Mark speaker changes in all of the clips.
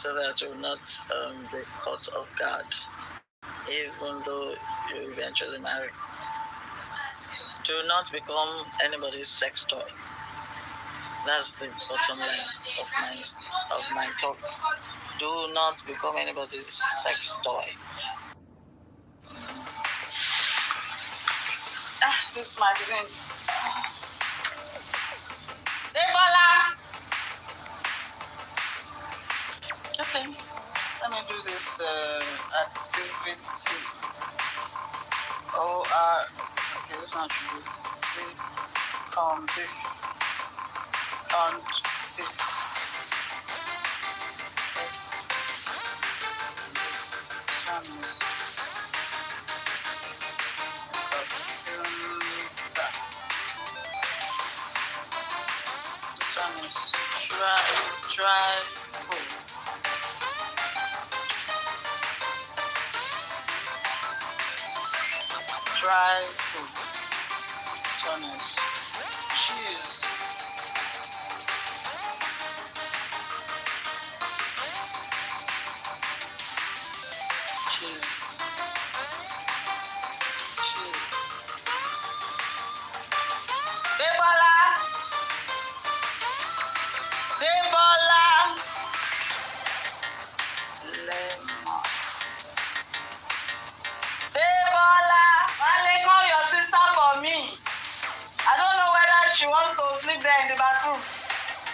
Speaker 1: so that you will not be caught off guard, even though you eventually marry. Do not become anybody's sex toy. That's the bottom line of my talk. Do not become anybody's sex toy. This magazine. Debola! Okay, let me do this activity. Okay, this one should be condition. This one is try food. Try food. This one is cheese. She wants to sleep there in the bathroom.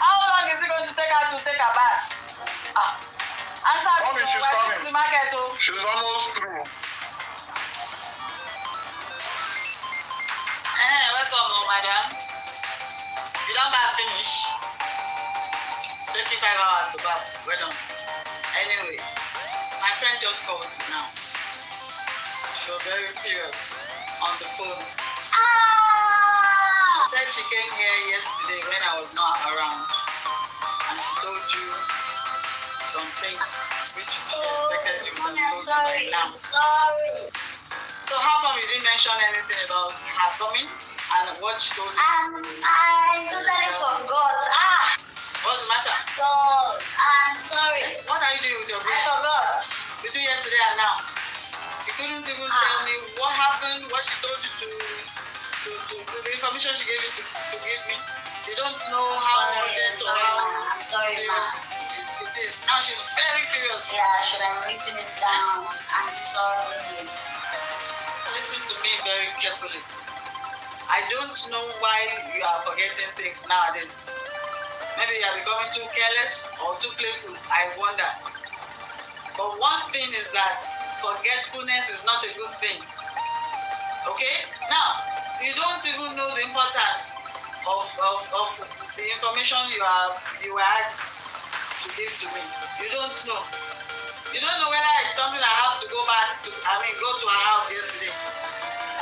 Speaker 1: How long is it going to take her to take a bath? Answer me.
Speaker 2: Mommy, she's coming.
Speaker 1: To the market,
Speaker 2: She's almost through.
Speaker 1: Welcome, madam. You don't bath finish. 35 hours to bath. Well done. Anyway, my friend just called now. She was very furious on the phone. Said she came here yesterday when I was not around, and she told you some things which she expected you would have told you by now.
Speaker 3: Sorry.
Speaker 1: So how come you didn't mention anything about her coming and what she told you?
Speaker 3: I totally forgot.
Speaker 1: What's the matter?
Speaker 3: God, I'm sorry.
Speaker 1: What are you doing with your brain?
Speaker 3: I forgot.
Speaker 1: Between yesterday and now, you couldn't even tell me what happened, what she told you to the information she gave you to give me. You don't know how urgent or how serious it is. Now she's very curious.
Speaker 3: Yeah, should I written it down? I'm sorry.
Speaker 1: Listen to me very carefully. I don't know why you are forgetting things nowadays. Maybe you are becoming too careless or too playful. I wonder. But one thing is that forgetfulness is not a good thing. Okay? Now, you don't even know the importance of the information you were asked to give to me. You don't know. You don't know whether it's something I have to go to her house yesterday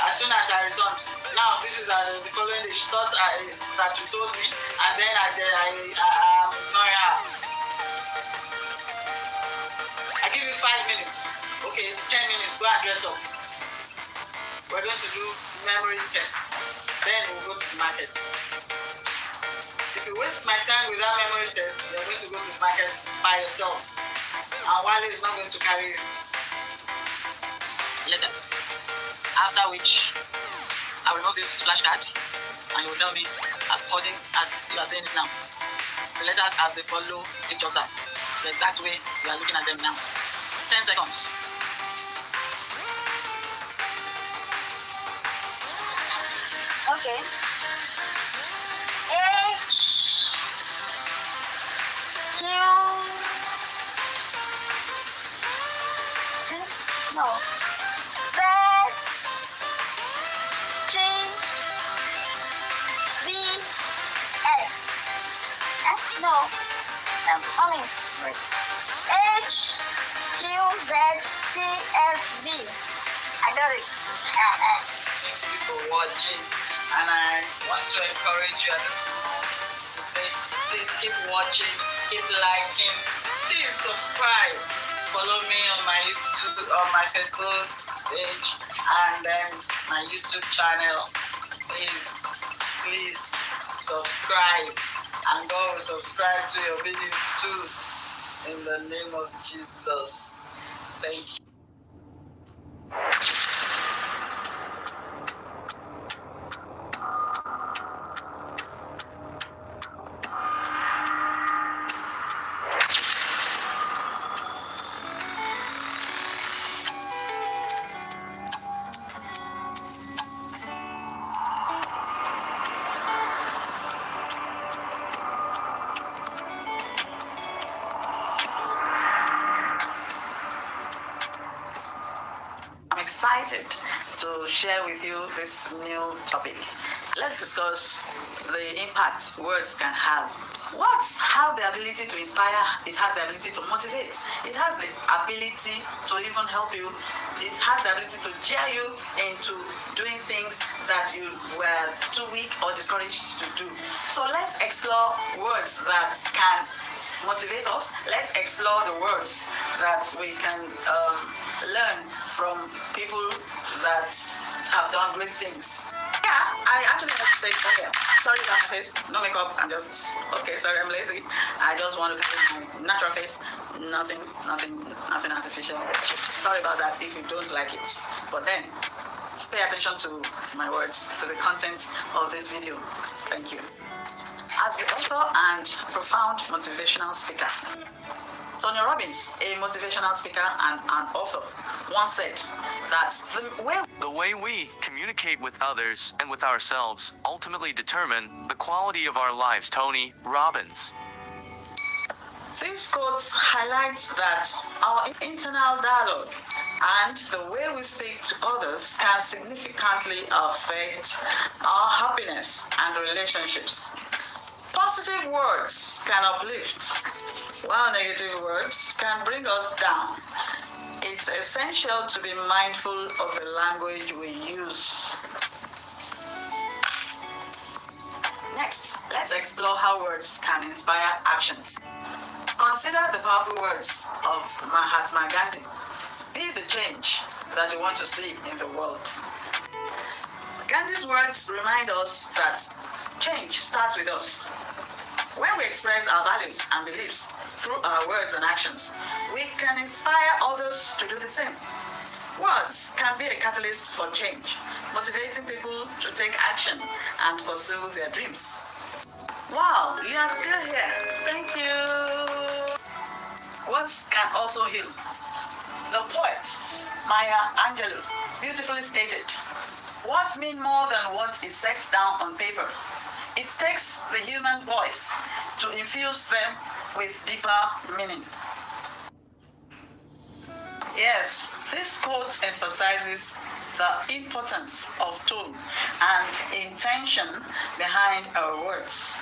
Speaker 1: as soon as I returned. Now this is the following day. She thought that you told me, and then I'm ignoring her. I give you 5 minutes. Okay, 10 minutes. Go and dress up. We're going to do memory tests. Then we'll go to the market. If you waste my time with that memory test, you're going to go to the market by yourself. And Wale is not going to carry you. Letters. After which, I will remove this flashcard and you will tell me according as you are saying it now. The letters as they follow each other. The exact way you are looking at them now. 10 seconds.
Speaker 3: Okay. H Q T no Z T V S no mommy wait H Q Z T S V I got it.
Speaker 1: Thank you for watching. And I want to encourage you at this moment to say, please keep watching, keep liking, please subscribe. Follow me on my YouTube, on my Facebook page, and then my YouTube channel. Please, subscribe. And God will subscribe to your videos too. in the name of Jesus. Thank you. I'm excited to share with you this new topic. Let's discuss the impact words can have. Words have the ability to inspire, it has the ability to motivate, it has the ability to even help you, it has the ability to jeer you into doing things that you were too weak or discouraged to do. So let's explore words that can motivate us. Let's explore the words that we can learn from people that have done great things. Yeah, I actually have to say, okay, sorry about my face, no makeup, I'm just, okay, sorry, I'm lazy. I just want to carry my natural face, nothing artificial. Sorry about that if you don't like it. But then, pay attention to my words, to the content of this video. Thank you. As the author and profound motivational speaker, Tony Robbins, a motivational speaker and an author, once said that the way we communicate with others and with ourselves ultimately determine the quality of our lives. Tony Robbins. This quote highlights that our internal dialogue and the way we speak to others can significantly affect our happiness and relationships. Positive words can uplift, while negative words can bring us down. It's essential to be mindful of the language we use. Next, let's explore how words can inspire action. Consider the powerful words of Mahatma Gandhi. Be the change that you want to see in the world. Gandhi's words remind us that change starts with us. When we express our values and beliefs through our words and actions, we can inspire others to do the same. Words can be a catalyst for change, motivating people to take action and pursue their dreams. Wow, you are still here. Thank you. Words can also heal. The poet, Maya Angelou, beautifully stated, words mean more than what is set down on paper. It takes the human voice to infuse them with deeper meaning. Yes, this quote emphasizes the importance of tone and intention behind our words.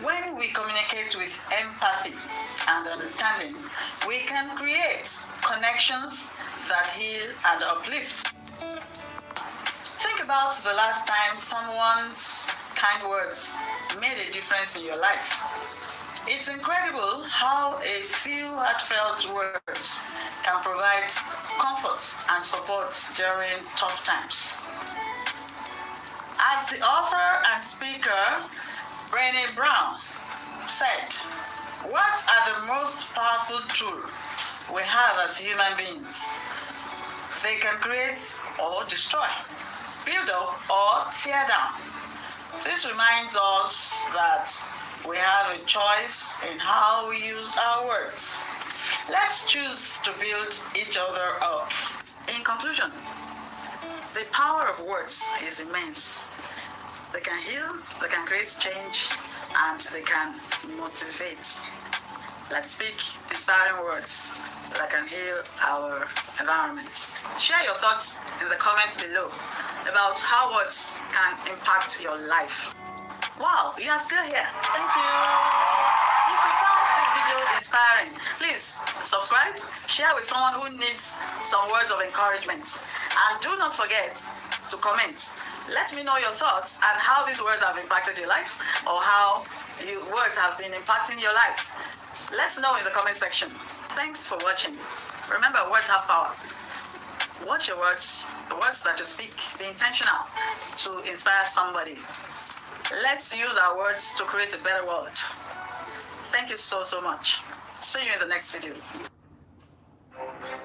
Speaker 1: When we communicate with empathy and understanding, we can create connections that heal and uplift. Think about the last time someone's kind words made a difference in your life. It's incredible how a few heartfelt words can provide comfort and support during tough times. As the author and speaker, Brené Brown, said, words are the most powerful tool we have as human beings. They can create or destroy, build up or tear down. This reminds us that we have a choice in how we use our words. Let's choose to build each other up. In conclusion, the power of words is immense. They can heal, they can create change, and they can motivate. Let's speak inspiring words that can heal our environment. Share your thoughts in the comments below about how words can impact your life. Wow, you are still here. Thank you. If you found this video inspiring, please subscribe, share with someone who needs some words of encouragement. And do not forget to comment. Let me know your thoughts and how these words have impacted your life, or how words have been impacting your life. Let's know in the comment section. Thanks for watching. Remember, words have power. Watch your words, the words that you speak. Be intentional to inspire somebody. Let's use our words to create a better world. Thank you so much. See you in the next video.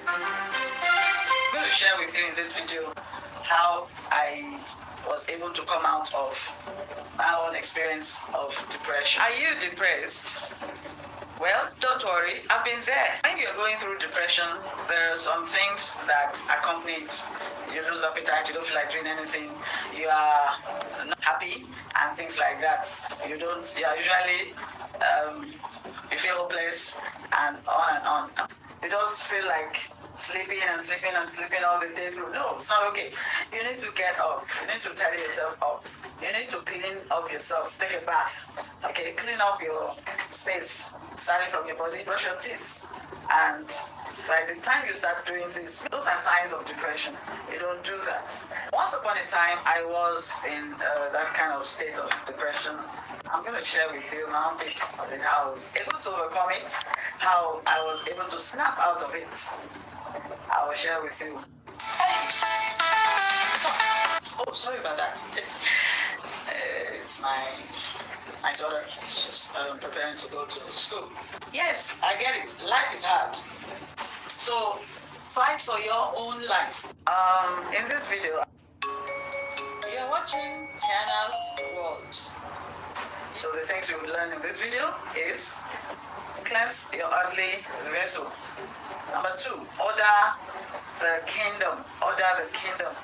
Speaker 1: I'm going to share with you in this video how I was able to come out of my own experience of depression. Are you depressed? Well, don't worry, I've been there. When you're going through depression, there are some things that accompany it. You lose appetite, you don't feel like doing anything, you are not happy, and things like that. You are usually, you feel hopeless, and on and on. You just feel like sleeping and sleeping and sleeping all the day through. No, it's not okay. You need to get up. You need to tidy yourself up. You need to clean up yourself. Take a bath. Okay, clean up your space, starting from your body, brush your teeth. And by the time you start doing this, those are signs of depression. You don't do that. Once upon a time, I was in that kind of state of depression. I'm going to share with you my own bit of it, how I was able to overcome it, how I was able to snap out of it. I will share with you. Oh, sorry about that. It's my daughter. She's preparing to go to school. Yes, I get it. Life is hard. So fight for your own life. In this video, you're watching Tiana's World. So the things you would learn in this video is cleanse your earthly vessel. Number 2, order the kingdom. Order the kingdom.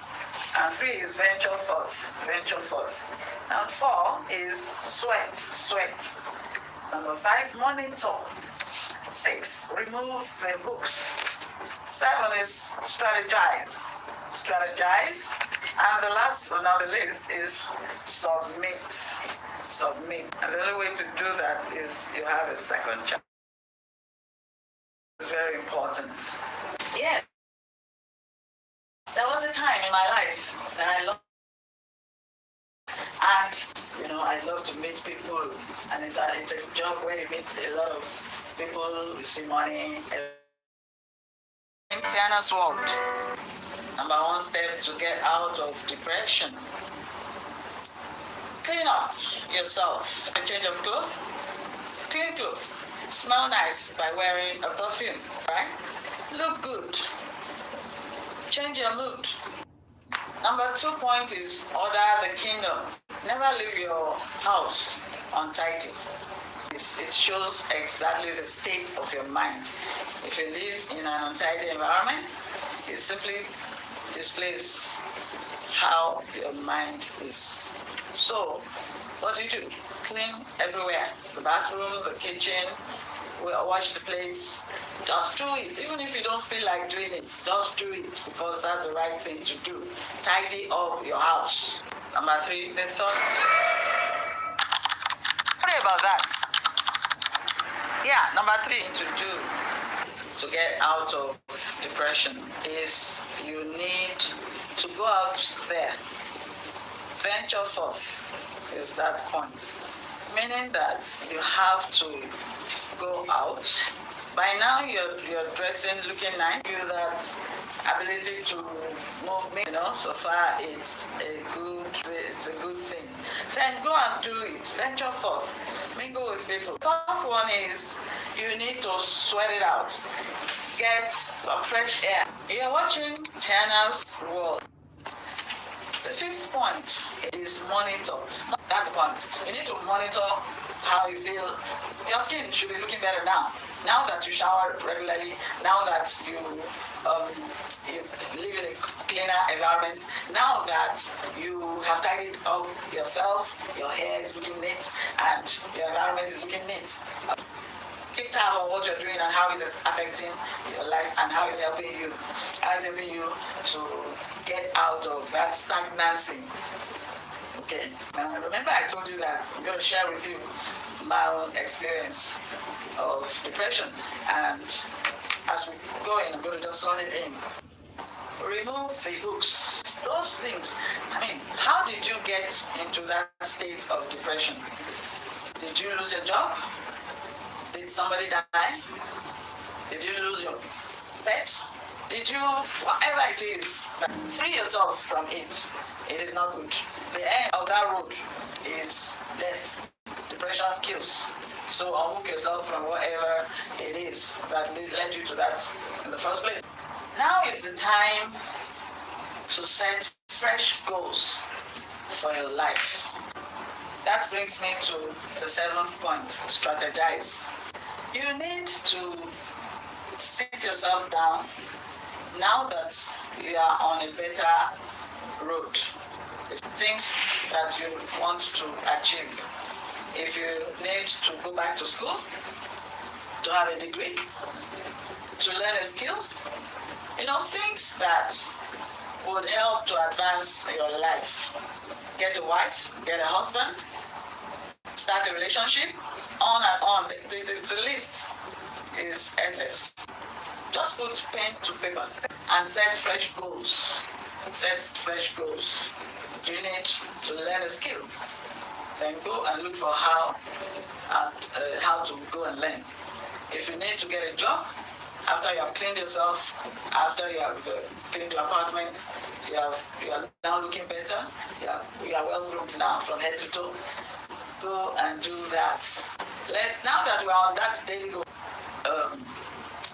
Speaker 1: And 3 is venture forth. Venture forth. And 4 is sweat. Sweat. Number 5, monitor. 6, remove the books. 7 is strategize. Strategize. And the last one on the list is submit. Submit. And the only way to do that is you have a second chance. It's very important. Yeah. There was a time in my life that I loved, and I love to meet people, and it's a job where you meet a lot of people, you see money. In Tiana's World, number 1 step to get out of depression: clean up yourself. A change of clothes, clean clothes. Smell nice by wearing a perfume, right? Look good. Change your mood. Number 2 point is order the kingdom. Never leave your house untidy. It shows exactly the state of your mind. If you live in an untidy environment, it simply displays how your mind is. So, what do? Clean everywhere. The bathroom, the kitchen, wash the plates. Just do it. Even if you don't feel like doing it, just do it, because that's the right thing to do. Tidy up your house. Number 3, the third. Sorry about that. Yeah, number 3 to do to get out of depression is you need to go out there. Venture forth is that point. Meaning that you have to go out. By now you're dressing, looking nice. You that ability to move me, so far it's a good thing. Then go and do it. Venture forth. Mingle with people. 4th one is you need to sweat it out. Get some fresh air. You're watching Tiana's World. The 5th point is monitor. That's the point. You need to monitor how you feel. Your skin should be looking better now. Now that you shower regularly, now that you live in a cleaner environment, now that you have tidied up yourself, your hair is looking neat, and your environment is looking neat. Keep tab on what you're doing and how it's affecting your life and how it's helping you. How it's helping you to get out of that stagnancy. Okay. Remember I told you that I'm going to share with you my own experience of depression, and as we go in, I'm going to just slot it in. Remove the hooks. Those things. How did you get into that state of depression? Did you lose your job? Did somebody die? Did you lose your pet? Did you, whatever it is, free yourself from it. It is not good. The end of that road is death. Depression kills.
Speaker 2: So unhook yourself from whatever it is that led you to that in the first place. Now is the time to set fresh goals for your life. That brings me to the 7th point, strategize. You need to sit yourself down now that you are on a better road. Things that you want to achieve. If you need to go back to school, to have a degree, to learn a skill, things that would help to advance your life. Get a wife, get a husband, start a relationship, on and on. The list is endless. Just put pen to paper and set fresh goals. Set fresh goals. You need to learn a skill. Then go and look for how to go and learn. If you need to get a job, after you have cleaned yourself, after you have cleaned your apartment, you are now looking better, you are well groomed now from head to toe, go and do that. Now that we are on that daily goal,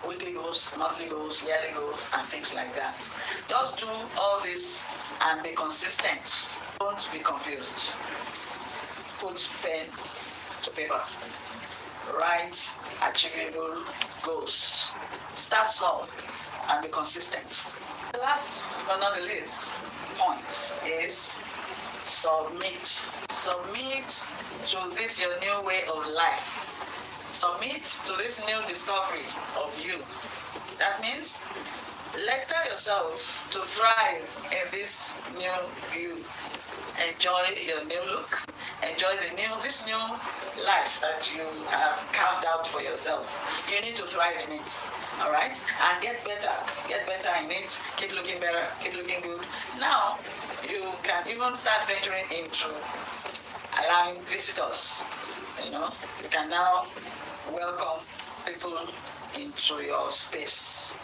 Speaker 2: weekly goals, monthly goals, yearly goals, and things like that. Just do all this and be consistent. Don't be confused. Put pen to paper. Write achievable goals. Start small and be consistent. The last but not the least point is submit. Submit to this your new way of life. Submit to this new discovery of you. That means lecture yourself to thrive in this new you. Enjoy your new look. Enjoy this new life that you have carved out for yourself. You need to thrive in it. All right? And get better. Get better in it. Keep looking better. Keep looking good. Now, you can even start venturing into allowing visitors. You can now welcome people into your space.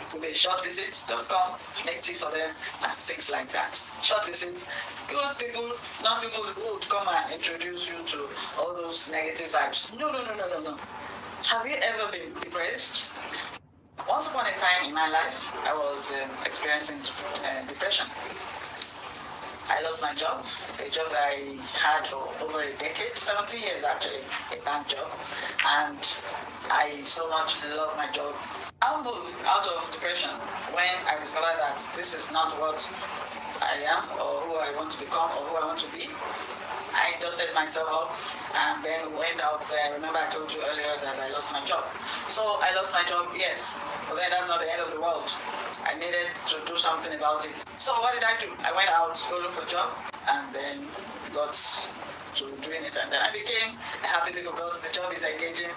Speaker 2: It could be a short visit, just come, make tea for them, and things like that. Short visit, good people, not people who would come and introduce you to all those negative vibes. No. Have you ever been depressed? Once upon a time in my life, I was experiencing depression. I lost my job, a job that I had for over a decade, 17 years actually, a bank job, and I so much love my job. I moved out of depression when I discovered that this is not what I am or who I want to become or who I want to be. I dusted myself up and then went out there. Remember I told you earlier that I lost my job. So I lost my job, yes, but then that's not the end of the world. I needed to do something about it. So what did I do? I went out to look for a job and then got to doing it, and then I became a happy people because the job is engaging.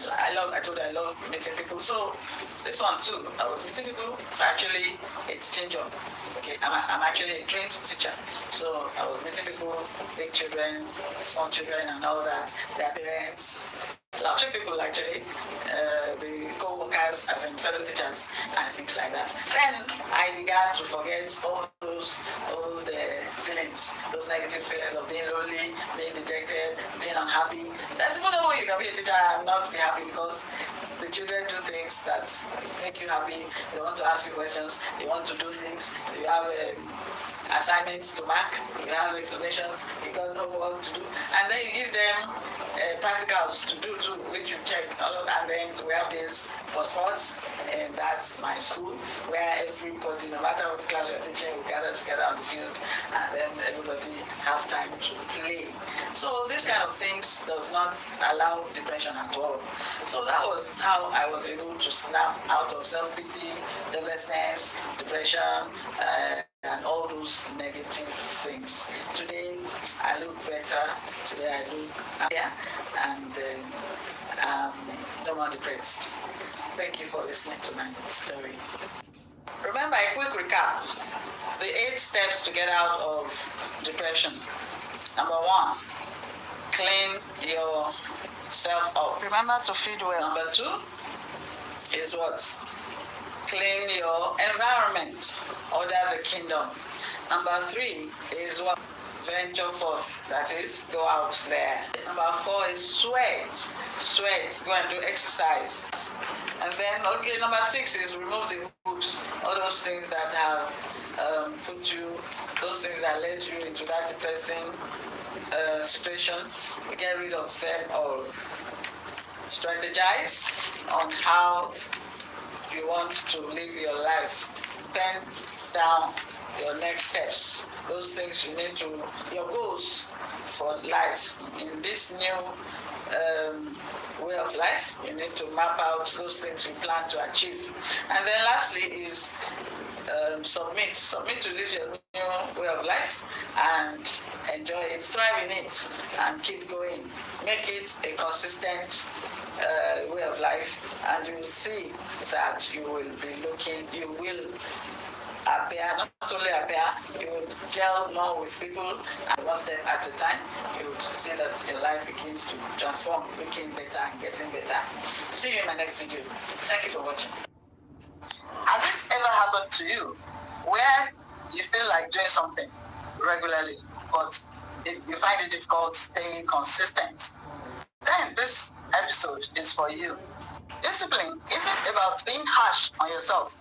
Speaker 2: I told you I love meeting people. So this one too, I was meeting people. It's change job. Okay, I'm actually a trained teacher. So I was meeting people, big children, small children, and all that. Their parents, lovely people actually. The co-workers, as in fellow teachers, and things like that. Then I began to forget all the feelings, those negative feelings of being lonely, being dejected, being unhappy. There's even no way you can be a teacher and not be happy because the children do things that make you happy. They want to ask you questions. They want to do things. You have assignments to mark. You have explanations. You got homework to do. And then you give them practicals to do too, which you check. And then we have this for sports. And that's my school, where everybody, no matter what class you're teaching, we gather together on the field. And then everybody have time to play. So this kind of things does not allow depression at all. So that was how I was able to snap out of self-pity, joblessness, depression, and all those negative things. Today I look better. Today I look happier, and no more depressed. Thank you for listening to my story. Remember, a quick recap: the 8 steps to get out of depression. Number 1, clean yourself up. Remember to feed well. Number 2 is what? Clean your environment. Order the kingdom. Number 3 is what? venture forth, that is, go out there. Number 4 is sweat. Sweat, go and do exercise. And then, okay, number 6 is remove the hooks, all those things that have put you, those things that led you into that depressing situation. We get rid of them all. Strategize on how you want to live your life. Pen down your next steps. Those things you need to, your goals for life. In this new way of life, you need to map out those things you plan to achieve. And then lastly is submit. Submit to this your new way of life and enjoy it, thrive in it, and keep going. Make it a consistent way of life, and you will see that you will appear, not only appear, you will gel more with people, and one step at a time, you will see that your life begins to transform, looking better and getting better. See you in my next video. Thank you for watching.
Speaker 1: Has it ever happened to you where you feel like doing something regularly, but you find it difficult staying consistent? Then this episode is for you. Discipline isn't about being harsh on yourself.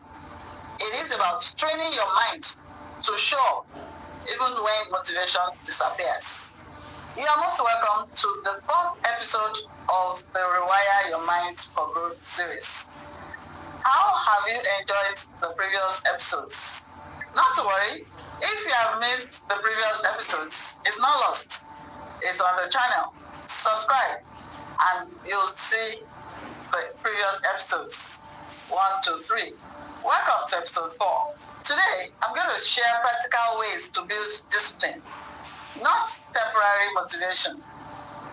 Speaker 1: It is about training your mind to show up even when motivation disappears. You are most welcome to the 4th episode of the Rewire Your Mind for Growth series. How have you enjoyed the previous episodes? Not to worry, if you have missed the previous episodes, it's not lost. It's on the channel. Subscribe and you'll see the previous episodes 1 to 3. Welcome to episode 4. Today, I'm going to share practical ways to build discipline. Not temporary motivation,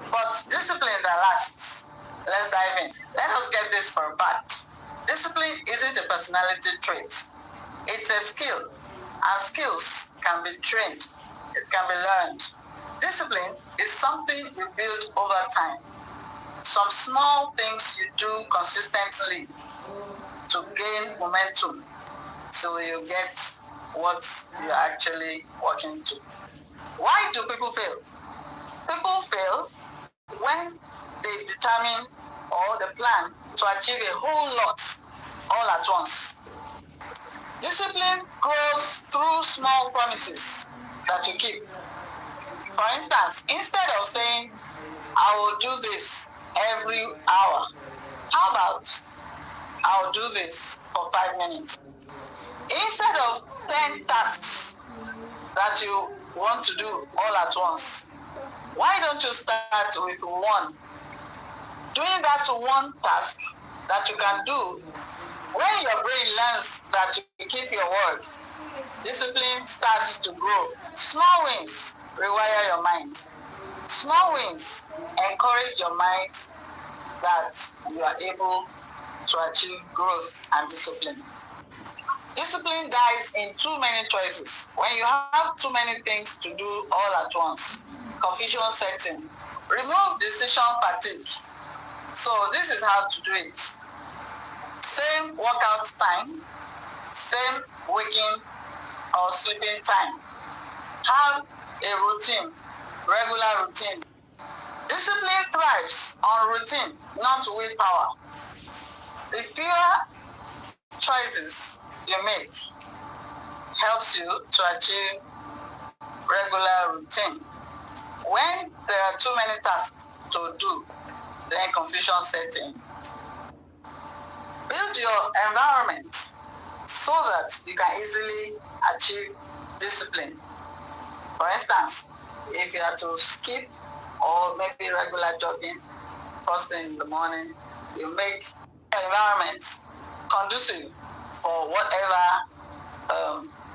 Speaker 1: but discipline that lasts. Let's dive in. Let us get this for a fact. Discipline isn't a personality trait. It's a skill, and skills can be trained. It can be learned. Discipline is something you build over time. Some small things you do consistently to gain momentum so you get what you're actually working to. Why do people fail? People fail when they determine or they plan to achieve a whole lot all at once. Discipline grows through small promises that you keep. For instance, instead of saying, I will do this every hour, how about I'll do this for 5 minutes? Instead of 10 tasks that you want to do all at once, why don't you start with 1? Doing that one task that you can do, when your brain learns that you keep your word, discipline starts to grow. Small wins rewire your mind. Small wins encourage your mind that you are able to achieve growth and discipline. Discipline dies in too many choices. When you have too many things to do all at once, confusion sets in. Remove decision fatigue. So this is how to do it. Same workout time, same waking or sleeping time. Have a routine, regular routine. Discipline thrives on routine, not willpower. The fewer choices you make helps you to achieve regular routine. When there are too many tasks to do, then confusion sets in. Build your environment so that you can easily achieve discipline. For instance, if you have to skip or maybe regular jogging first thing in the morning, you make your environment conducive for whatever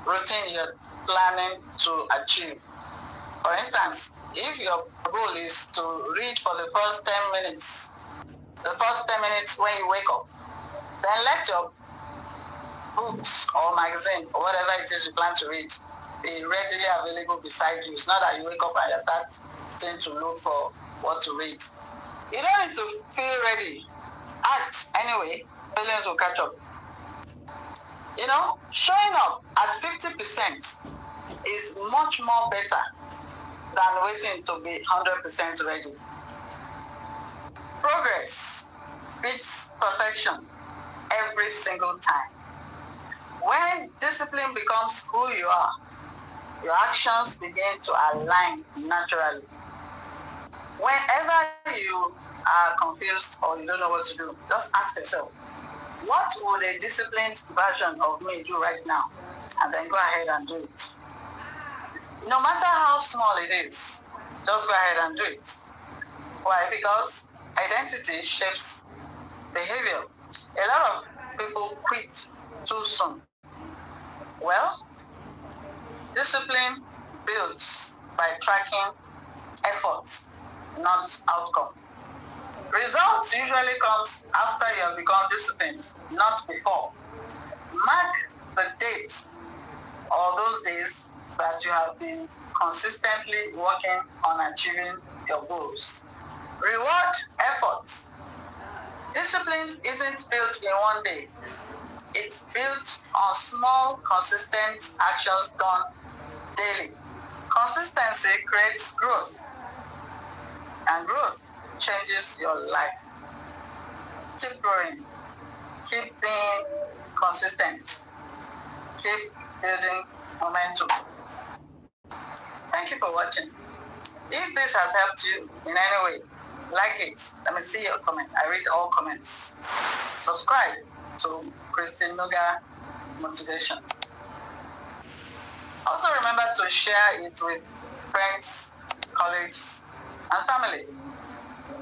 Speaker 1: routine you're planning to achieve. For instance, if your goal is to read for the first 10 minutes, when you wake up, then let your books or magazine or whatever it is you plan to read be readily available beside you. It's not that you wake up and you start to look for what to read. You don't need to feel ready. Act anyway, feelings will catch up. You know, showing up at 50% is much more better than waiting to be 100% ready. Progress beats perfection every single time. When discipline becomes who you are, your actions begin to align naturally. Whenever you are confused or you don't know what to do, just ask yourself, what would a disciplined version of me do right now? And then go ahead and do it. No matter how small it is, just go ahead and do it. Why? Because identity shapes behavior. A lot of people quit too soon. Well, discipline builds by tracking effort, not outcome. Results usually comes after you have become disciplined, not before. Mark the dates or those days that you have been consistently working on achieving your goals. Reward effort. Discipline isn't built in one day. It's built on small, consistent actions done daily. Consistency creates growth, and growth changes your life. Keep growing. Keep being consistent. Keep building momentum. Thank you for watching. If this has helped you in any way, like it. Let me see your comment. I read all comments. Subscribe to ChristyNuga Motivation. Also remember to share it with friends, colleagues, and family.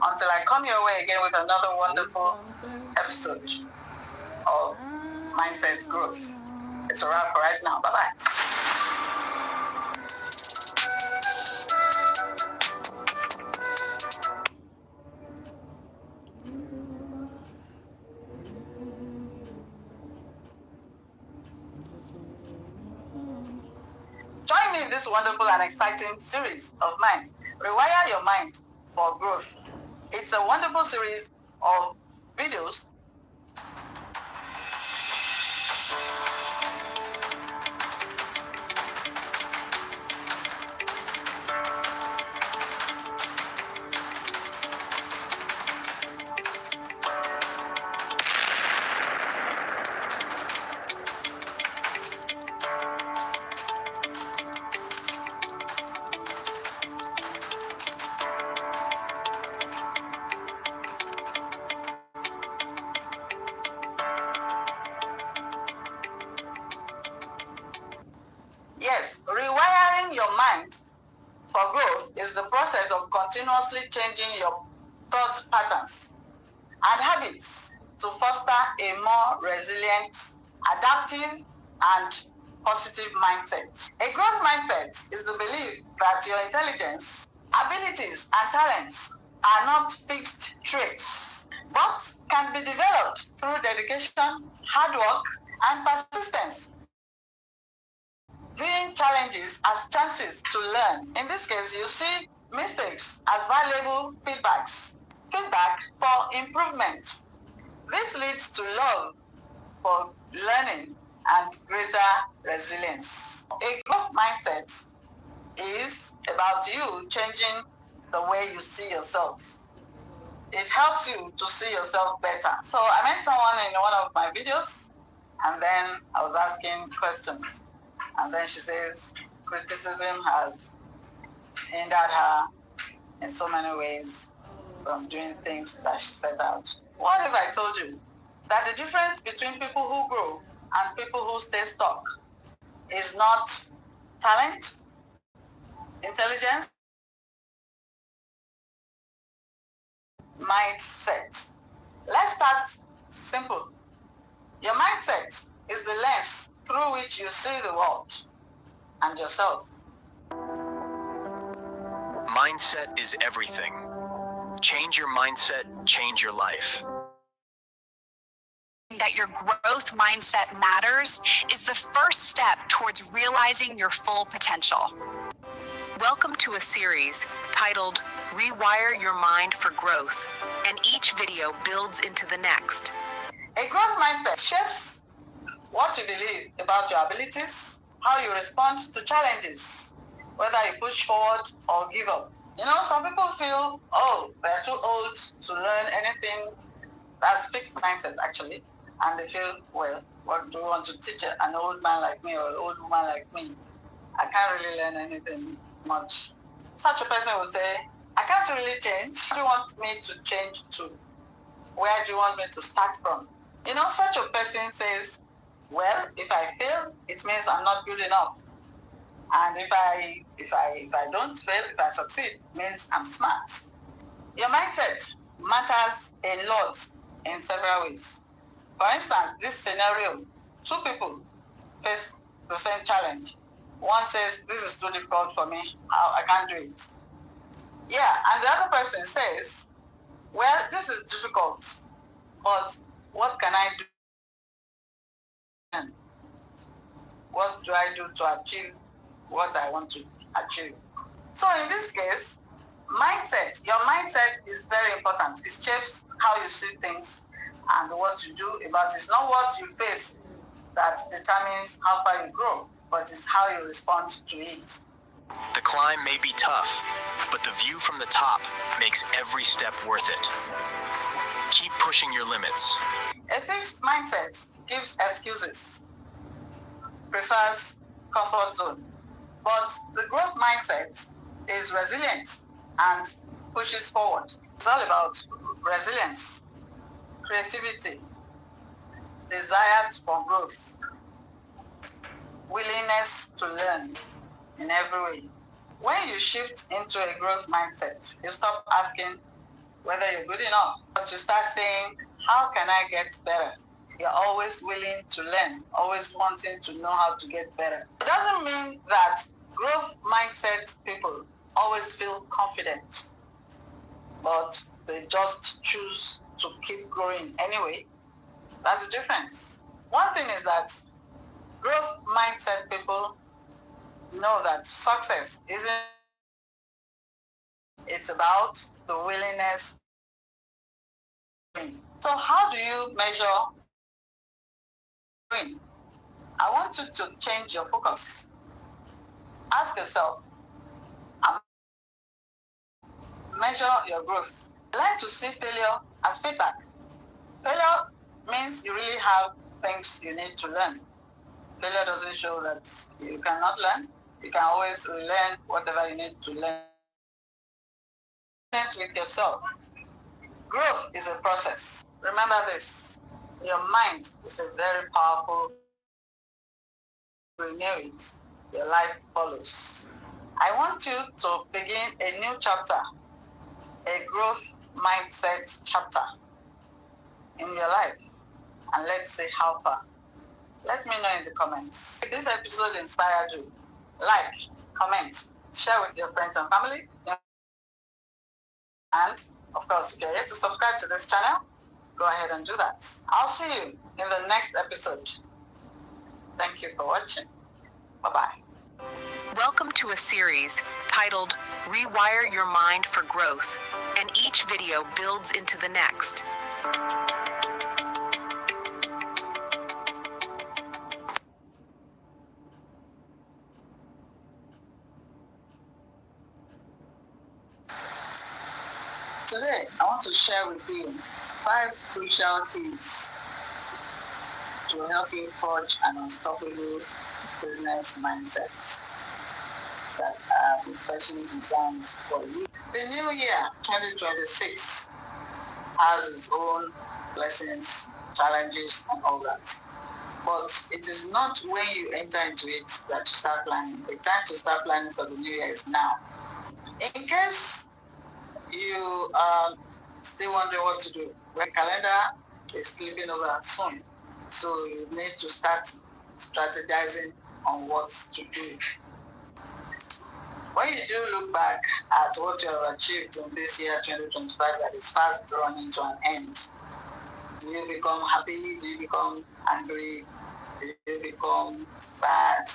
Speaker 1: Until I come your way again with another wonderful episode of Mindset Growth. It's a wrap for right now. Bye-bye. Join me in this wonderful and exciting series of mine, Rewire Your Mind for Growth. It's a wonderful series of videos Yes, rewiring your mind for growth is the process of continuously changing your thought patterns and habits to foster a more resilient, adaptive, and positive mindset. A growth mindset is the belief that your intelligence, abilities, and talents are not fixed traits, but can be developed through dedication, hard work, and persistence. Viewing challenges as chances to learn. In this case, you see mistakes as valuable feedback for improvement. This leads to love for learning and greater resilience. A growth mindset is about you changing the way you see yourself. It helps you to see yourself better. So I met someone in one of my videos, and then I was asking questions. And then she says, criticism has hindered her in so many ways from doing things that she set out. What if I told you that the difference between people who grow and people who stay stuck is not talent, intelligence, mindset? Let's start simple. Your mindset is the lens through which you see the world and yourself.
Speaker 4: Mindset is everything. Change your mindset, change your life.
Speaker 5: That your growth mindset matters is the first step towards realizing your full potential. Welcome to a series titled Rewire Your Mind for Growth, and each video builds into the next.
Speaker 1: A growth mindset shapes what you believe about your abilities, how you respond to challenges, whether you push forward or give up. You know, some people feel, oh, they're too old to learn anything. That's fixed mindset, actually. And they feel, well, what do you want to teach an old man like me or an old woman like me? I can't really learn anything much. Such a person would say, I can't really change. What do you want me to change to? Where do you want me to start from? You know, such a person says, well, if I fail, it means I'm not good enough. And if I don't fail, if I succeed, it means I'm smart. Your mindset matters a lot in several ways. For instance, this scenario, two people face the same challenge. One says, this is too difficult for me, I can't do it. Yeah, and the other person says, well, this is difficult, but what can I do? What do I do to achieve what I want to achieve? So in this case, mindset, your mindset is very important. It shapes how you see things and what you do about it. It's not what you face that determines how far you grow, but it's how you respond to it.
Speaker 4: The climb may be tough, but the view from the top makes every step worth it. Keep pushing your limits.
Speaker 1: A fixed mindset gives excuses, prefers comfort zone, but the growth mindset is resilient and pushes forward. It's all about resilience, creativity, desire for growth, willingness to learn in every way. When you shift into a growth mindset, you stop asking whether you're good enough, but you start saying, how can I get better? You're always willing to learn, always wanting to know how to get better. It doesn't mean that growth mindset people always feel confident, but they just choose to keep growing anyway. That's the difference. One thing is that growth mindset people know that success isn't, it's about the willingness. So how do you measure? I want you to change your focus. Ask yourself, measure your growth. Learn to see failure as feedback. Failure means you really have things you need to learn. Failure doesn't show that you cannot learn. You can always relearn whatever you need to learn. With yourself. Growth is a process. Remember this. Your mind is a very powerful. Renew it. Your life follows. I want you to begin a new chapter, a growth mindset chapter in your life. And let's see how far. Let me know in the comments. If this episode inspired you, like, comment, share with your friends and family. And, of course, if you're yet to subscribe to this channel, go ahead and do that. I'll see you in the next episode. Thank you for watching. Bye-bye.
Speaker 5: Welcome to a series titled Rewire Your Mind for Growth, and each video builds into the next.
Speaker 1: Today, I want to share with you 5 crucial keys to help you forge an unstoppable business mindset that are especially designed for you. The new year, 2026, has its own blessings, challenges, and all that. But it is not when you enter into it that you start planning. The time to start planning for the new year is now. In case you are still wondering what to do, when calendar is flipping over soon, so you need to start strategizing on what to do. When you do look back at what you have achieved in this year 2025 that is fast running to an end, do you become happy? Do you become angry? Do you become sad?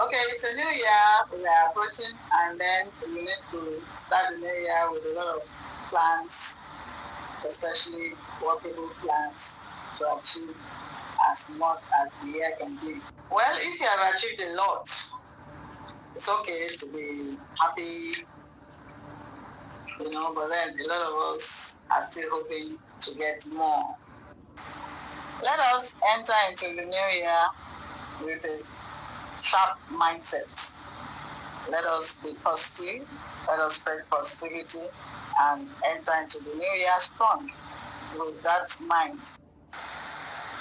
Speaker 1: Okay, it's a new year, we are approaching, and then we need to start the new year with a lot of plans, especially workable plans to achieve as much as the year can be. Well, if you have achieved a lot, It's okay to be happy, but then a lot of us are still hoping to get more. Let us enter into the new year with a sharp mindset. Let us be positive. Let us spread positivity and enter into the new year strong with that mind.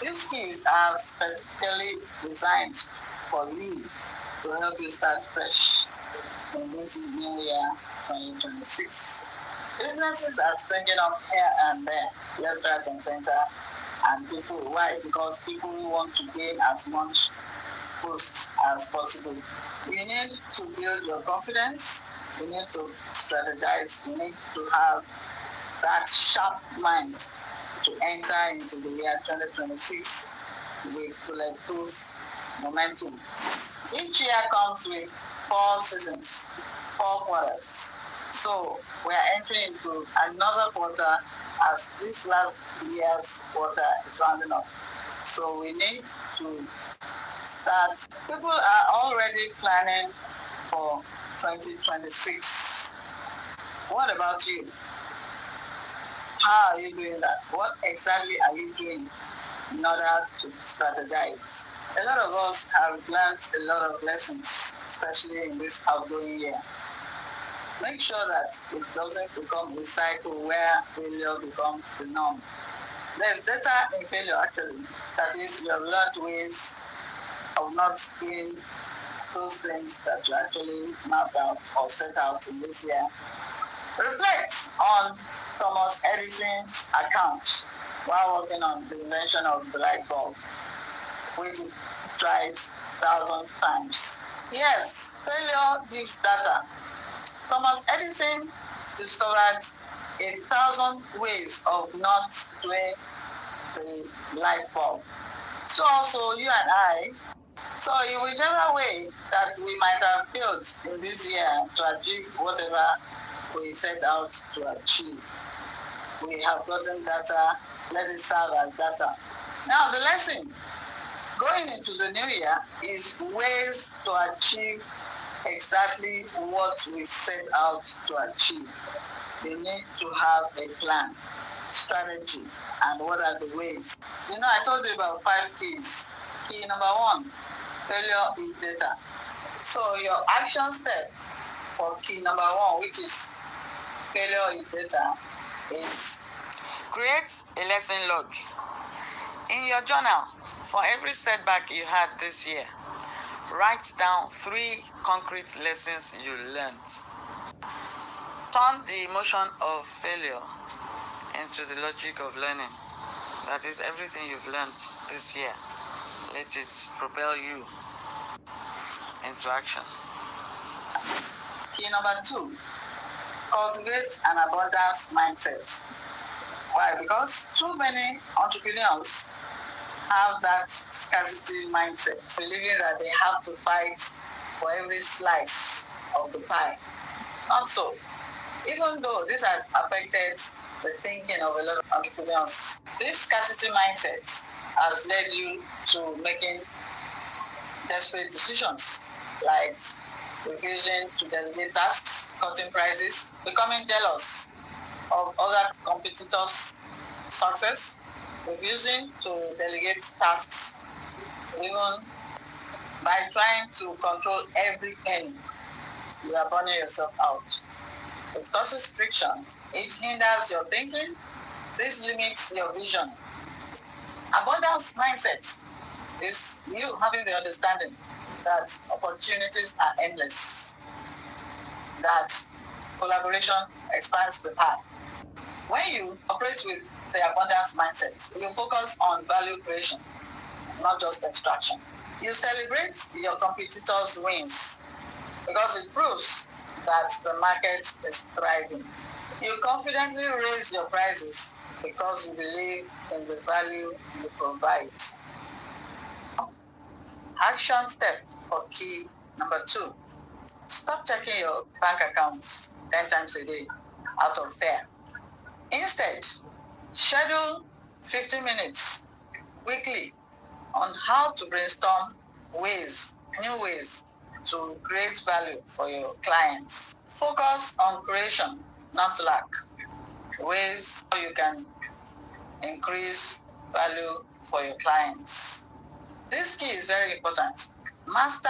Speaker 1: These keys are specifically designed for you to help you start fresh in this new year 2026. Businesses are springing up here and there, left, right, and center, and people. Why? Because people want to gain as much boost as possible. You need to build your confidence. You need to strategize. You need to have that sharp mind to enter into the year 2026 with bulletproof momentum. Each year comes with 4 seasons, 4 quarters. So we are entering into another quarter as this last year's quarter is rounding up. So we need to start. People are already planning for 2026. What about you? How are you doing that? What exactly are you doing in order to strategize? A lot of us have learned a lot of lessons, especially in this outgoing year. Make sure that it doesn't become a cycle where failure becomes the norm. There's data in failure actually. That is, you have learned ways of not doing those things that you actually mapped out or set out in this year. Reflect on Thomas Edison's account while working on the invention of the light bulb, which he tried 1,000 times. Yes, failure gives data. Thomas Edison discovered 1,000 ways of not doing the light bulb. So also you and I, so in whichever way that we might have failed in this year to achieve whatever we set out to achieve, we have gotten data, let it serve as data. Now the lesson going into the new year is ways to achieve exactly what we set out to achieve. You need to have a plan, strategy, and what are the ways. I told you about 5 keys. Key number 1, failure is data. So your action step for key number 1, which is failure is data, is
Speaker 2: create a lesson log. In your journal, for every setback you had this year, write down 3 concrete lessons you learned. Turn the emotion of failure into the logic of learning. That is everything you've learned this year. Let it propel you into action.
Speaker 1: Key number 2, cultivate an abundance mindset. Why? Because too many entrepreneurs have that scarcity mindset, believing that they have to fight for every slice of the pie. Not so. Even though this has affected the thinking of a lot of entrepreneurs, this scarcity mindset has led you to making desperate decisions, like refusing to delegate tasks, cutting prices, becoming jealous of other competitors' success, refusing to delegate tasks, even by trying to control every penny. You are burning yourself out. It causes friction. It hinders your thinking. This limits your vision. Abundance mindset is you having the understanding that opportunities are endless, that collaboration expands the pie. When you operate with the abundance mindset, you focus on value creation, not just extraction. You celebrate your competitors' wins because it proves that the market is thriving. You confidently raise your prices because you believe in the value you provide. Action step for key number 2. Stop checking your bank accounts 10 times a day out of fear. Instead, schedule 50 minutes weekly on how to brainstorm new ways to create value for your clients. Focus on creation, not lack. Ways how you can increase value for your clients. This key is very important. Master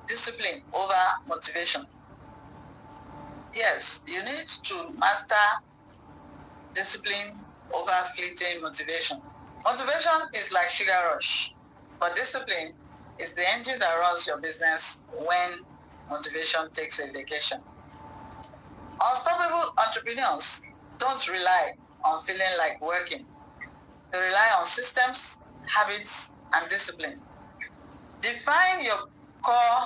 Speaker 1: discipline over motivation. Yes, you need to master discipline over fleeting motivation. Motivation is like sugar rush, but discipline is the engine that runs your business when motivation takes a vacation. Unstoppable entrepreneurs don't rely on feeling like working. They rely on systems, habits, and discipline. Define your core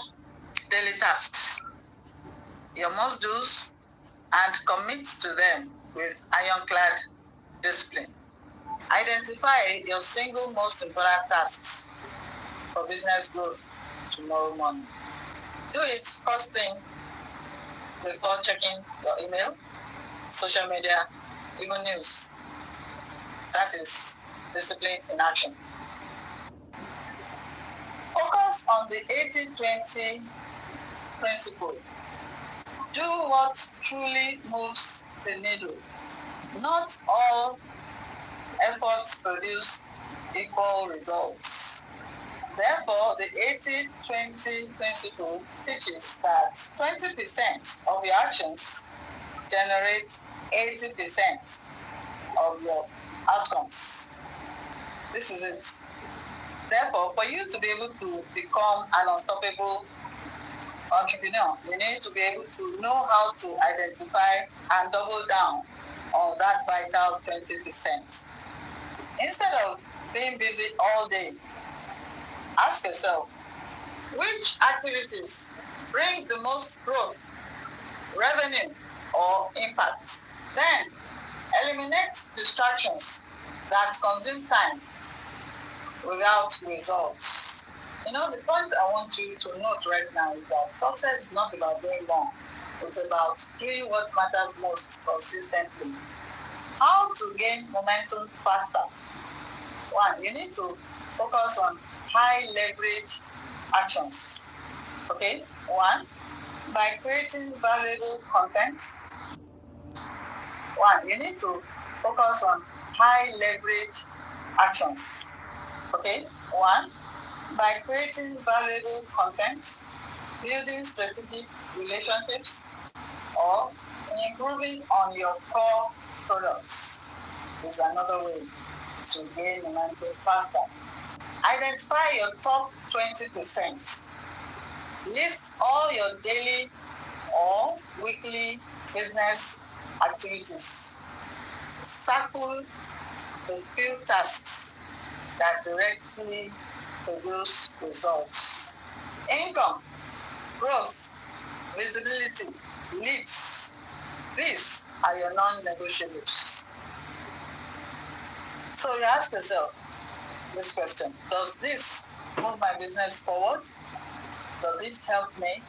Speaker 1: daily tasks, your must-dos, and commit to them with ironclad discipline. Identify your single most important tasks for business growth tomorrow morning. Do it first thing before checking your email, social media, even news. That is discipline in action. Focus on the 80-20 principle. Do what truly moves the needle. Not all efforts produce equal results. Therefore, the 80-20 principle teaches that 20% of your actions generate 80% of your outcomes. This is it. Therefore, for you to be able to become an unstoppable entrepreneur, you need to be able to know how to identify and double down on that vital 20%. Instead of being busy all day, ask yourself, which activities bring the most growth, revenue, or impact? Then, eliminate distractions that consume time without results. You know, the point I want you to note right now is that success is not about doing more. It's about doing what matters most consistently. How to gain momentum faster? One, you need to focus on high leverage actions. Okay? One, by creating valuable content. One, you need to focus on high leverage actions. Okay? One, by creating valuable content, building strategic relationships, or improving on your core products is another way to gain momentum faster. Identify your top 20%. List all your daily or weekly business activities. Circle the few tasks that directly produce results. Income, growth, visibility, leads. These are your non-negotiables. So you ask yourself this question: does this move my business forward? Does it help me?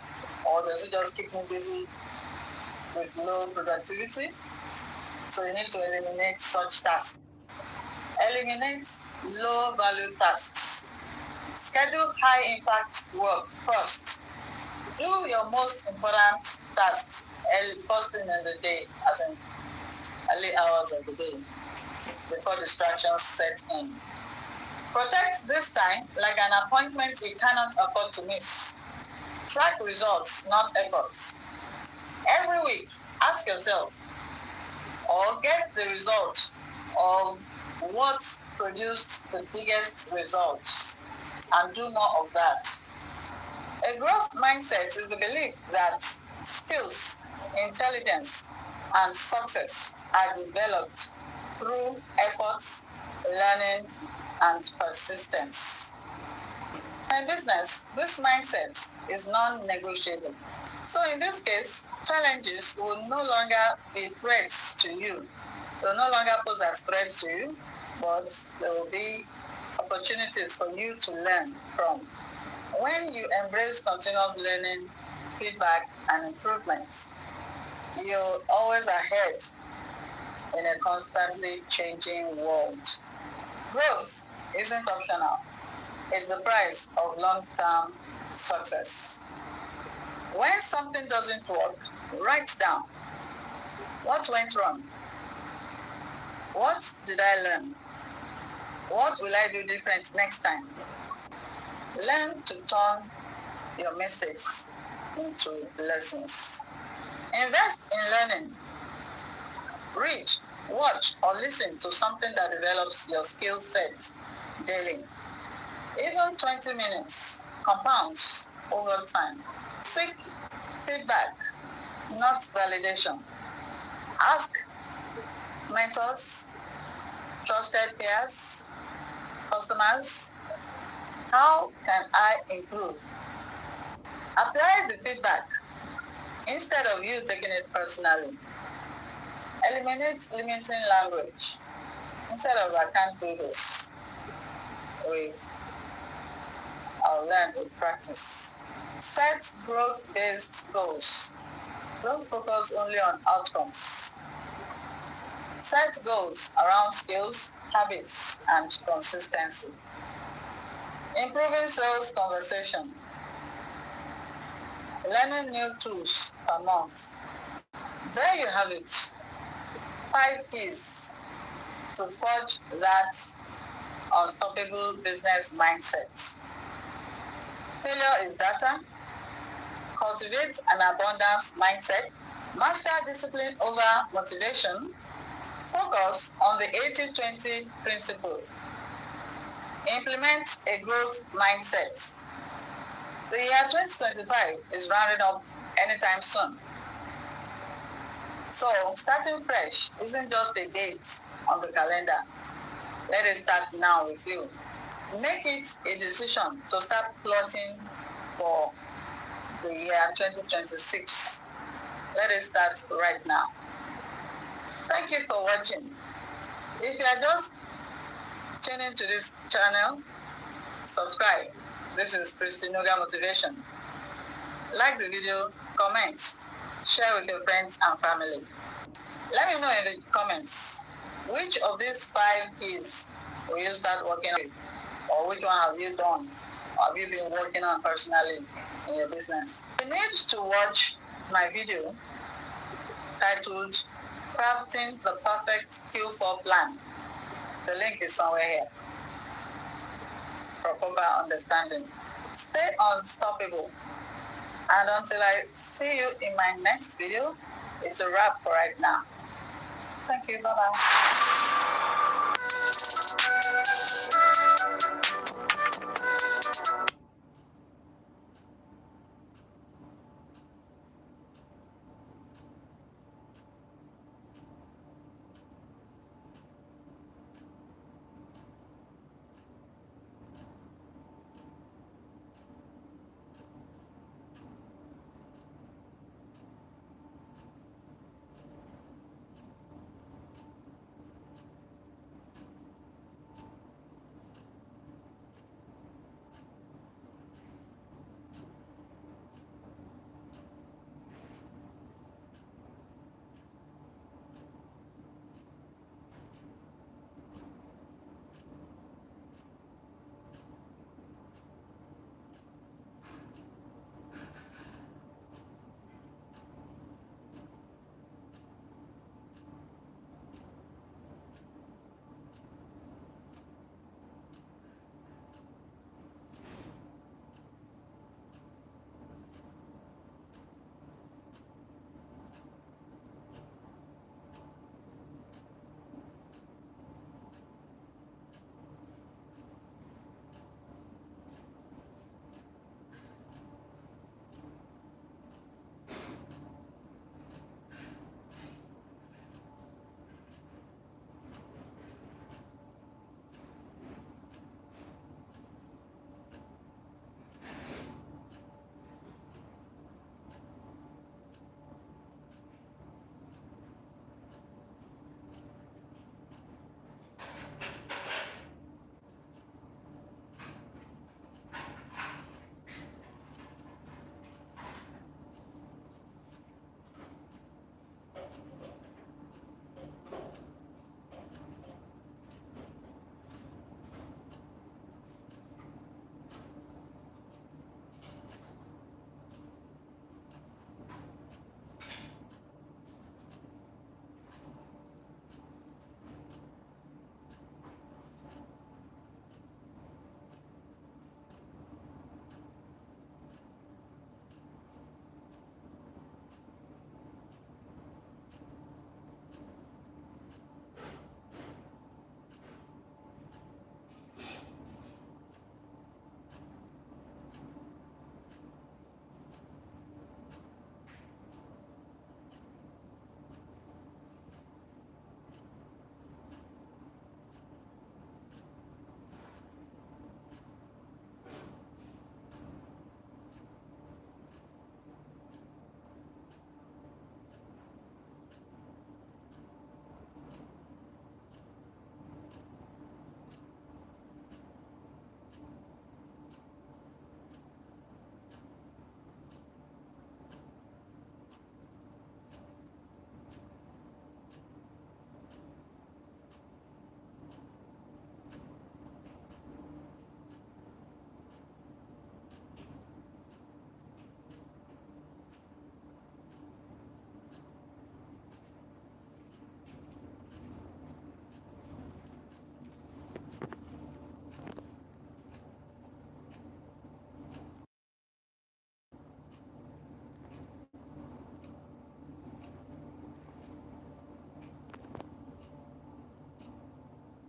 Speaker 1: Or does it just keep me busy with low productivity? So you need to eliminate such tasks. Eliminate low value tasks. Schedule high impact work first. Do your most important tasks first thing in the day, as in early hours of the day, before distractions set in. Protect this time like an appointment you cannot afford to miss. Track results, not efforts. Every week, ask yourself, or get the results of what produced the biggest results, and do more of that. A growth mindset is the belief that skills, intelligence, and success are developed through efforts, learning, and persistence. In business, this mindset is non-negotiable. So in this case, challenges will no longer be threats to you. They will no longer pose as threats to you, but there will be opportunities for you to learn from. When you embrace continuous learning, feedback, and improvement, you're always ahead in a constantly changing world. Growth isn't optional. It's the price of long-term success. When something doesn't work, write down. What went wrong? What did I learn? What will I do different next time? Learn to turn your mistakes into lessons. Invest in learning. Read, watch, or listen to something that develops your skill set daily. Even 20 minutes compounds over time. Seek feedback, not validation. Ask mentors, trusted peers, customers, how can I improve? Apply the feedback instead of you taking it personally. Eliminate limiting language instead of I can't do this. I'll learn with practice. Set growth-based goals. Don't focus only on outcomes. Set goals around skills, habits, and consistency. Improving sales conversation. Learning new tools per month. There you have it. 5 keys to forge that unstoppable business mindset. Failure is data. Cultivate an abundance mindset. Master discipline over motivation. Focus on the 80-20 principle. Implement a growth mindset. The year 2025 is rounding up anytime soon. So starting fresh isn't just a date on the calendar. Let it start now with you. Make it a decision to start plotting for the year 2026. Let it start right now. Thank you for watching. If you are just tuning to this channel, subscribe. This is ChristyNuga Motivation. Like the video, comment, share with your friends and family. Let me know in the comments which of these 5 keys will you start working on, or which one have you done, or have you been working on personally in your business. You need to watch my video titled Crafting the Perfect Q4 Plan. The link is somewhere here for proper understanding. Stay unstoppable. And until I see you in my next video, it's a wrap for right now. Thank you. Bye-bye.